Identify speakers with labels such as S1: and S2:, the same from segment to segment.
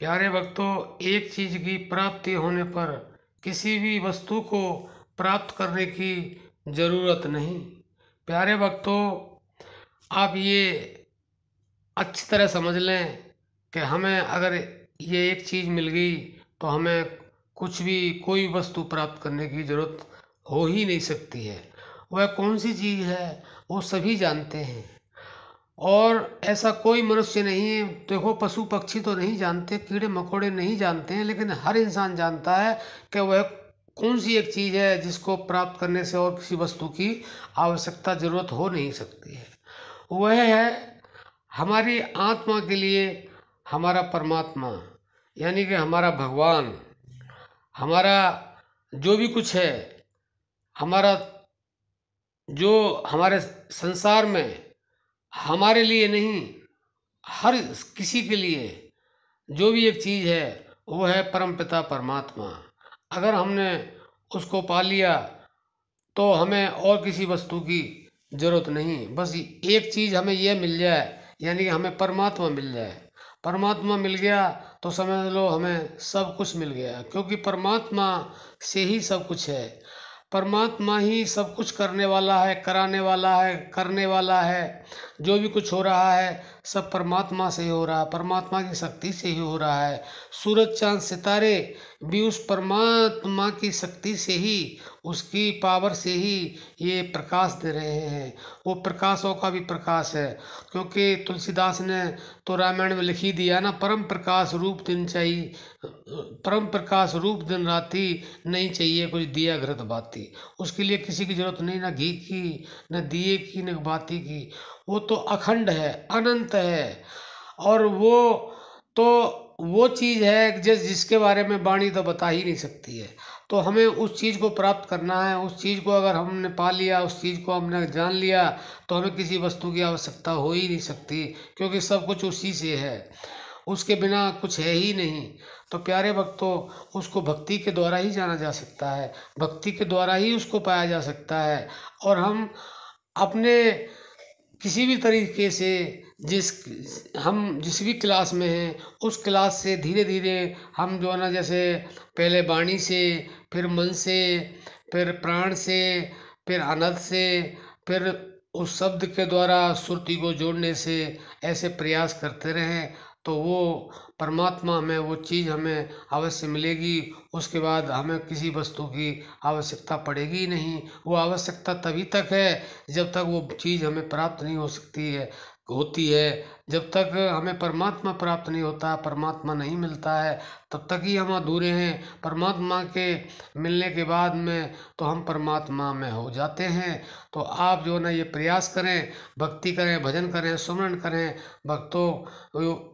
S1: प्यारे भक्तों, एक चीज की प्राप्ति होने पर किसी भी वस्तु को प्राप्त करने की जरूरत नहीं। प्यारे भक्तों, आप ये अच्छी तरह समझ लें कि हमें अगर ये एक चीज मिल गई तो हमें कुछ भी कोई वस्तु प्राप्त करने की जरूरत हो ही नहीं सकती है। वह कौन सी चीज है वो सभी जानते हैं, और ऐसा कोई मनुष्य नहीं है। देखो, पशु पक्षी तो नहीं जानते, कीड़े मकोड़े नहीं जानते हैं, लेकिन हर इंसान जानता है कि वह कौन सी एक चीज़ है जिसको प्राप्त करने से और किसी वस्तु की आवश्यकता जरूरत हो नहीं सकती है। वह है हमारी आत्मा के लिए हमारा परमात्मा, यानी कि हमारा भगवान। हमारा जो भी कुछ है, हमारा जो हमारे संसार में हमारे लिए नहीं, हर किसी के लिए जो भी एक चीज है वो है परमपिता परमात्मा। अगर हमने उसको पा लिया तो हमें और किसी वस्तु की जरूरत नहीं। बस एक चीज हमें यह मिल जाए, यानी कि हमें परमात्मा मिल जाए। परमात्मा मिल गया तो समझ लो हमें सब कुछ मिल गया, क्योंकि परमात्मा से ही सब कुछ है। परमात्मा ही सब कुछ करने वाला है, कराने वाला है, करने वाला है। जो भी कुछ हो रहा है सब परमात्मा से ही हो रहा है, परमात्मा की शक्ति से ही हो रहा है। सूरज चांद सितारे भी उस परमात्मा की शक्ति से ही, उसकी पावर से ही ये प्रकाश दे रहे हैं। वो प्रकाशों का भी प्रकाश है, क्योंकि तुलसीदास ने तो रामायण में लिख ही दिया ना, परम प्रकाश रूप दिन चाहिए, परम प्रकाश रूप दिन राती, नहीं चाहिए कुछ दिया घृत बाती। उसके लिए किसी की जरूरत नहीं, ना घी की, न दिए की, न बाती की। वो तो अखंड है, अनंत है। और तो वो चीज है जिसके बारे में वाणी तो बता ही नहीं सकती है। तो हमें उस चीज को प्राप्त करना है। उस चीज को अगर हमने पा लिया, उस चीज को हमने जान लिया, तो हमें किसी वस्तु की आवश्यकता हो ही नहीं सकती, क्योंकि सब कुछ उसी से है। उसके बिना कुछ है ही नहीं। तो प्यारे भक्तों, उसको भक्ति के द्वारा ही जाना जा सकता है, भक्ति के द्वारा ही उसको पाया जा सकता है। और हम अपने किसी भी तरीके से हम जिस भी क्लास में हैं उस क्लास से धीरे धीरे हम जो है ना, जैसे पहले वाणी से, फिर मन से, फिर प्राण से, फिर अनंत से, फिर उस शब्द के द्वारा श्रुति को जोड़ने से ऐसे प्रयास करते रहें तो वो परमात्मा में वो चीज़ हमें अवश्य मिलेगी। उसके बाद हमें किसी वस्तु की आवश्यकता पड़ेगी ही नहीं। वो आवश्यकता तभी तक है जब तक वो चीज़ हमें प्राप्त नहीं हो सकती है, होती है। जब तक हमें परमात्मा प्राप्त नहीं होता, परमात्मा नहीं मिलता है, तब तक ही हम अधूरे हैं। परमात्मा के मिलने के बाद में तो हम परमात्मा में हो जाते हैं। तो आप जो है ना ये प्रयास करें, भक्ति करें, भजन करें, सुमरन करें। भक्तों,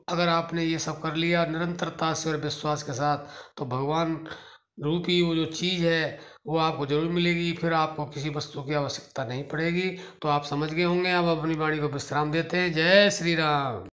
S1: अगर आपने ये सब कर लिया निरंतरता से और विश्वास के साथ, तो भगवान रूपी वो जो चीज़ है वो आपको जरूर मिलेगी। फिर आपको किसी वस्तु की आवश्यकता नहीं पड़ेगी। तो आप समझ गए होंगे। अब अपनी वाणी को विश्राम देते हैं। जय श्री राम।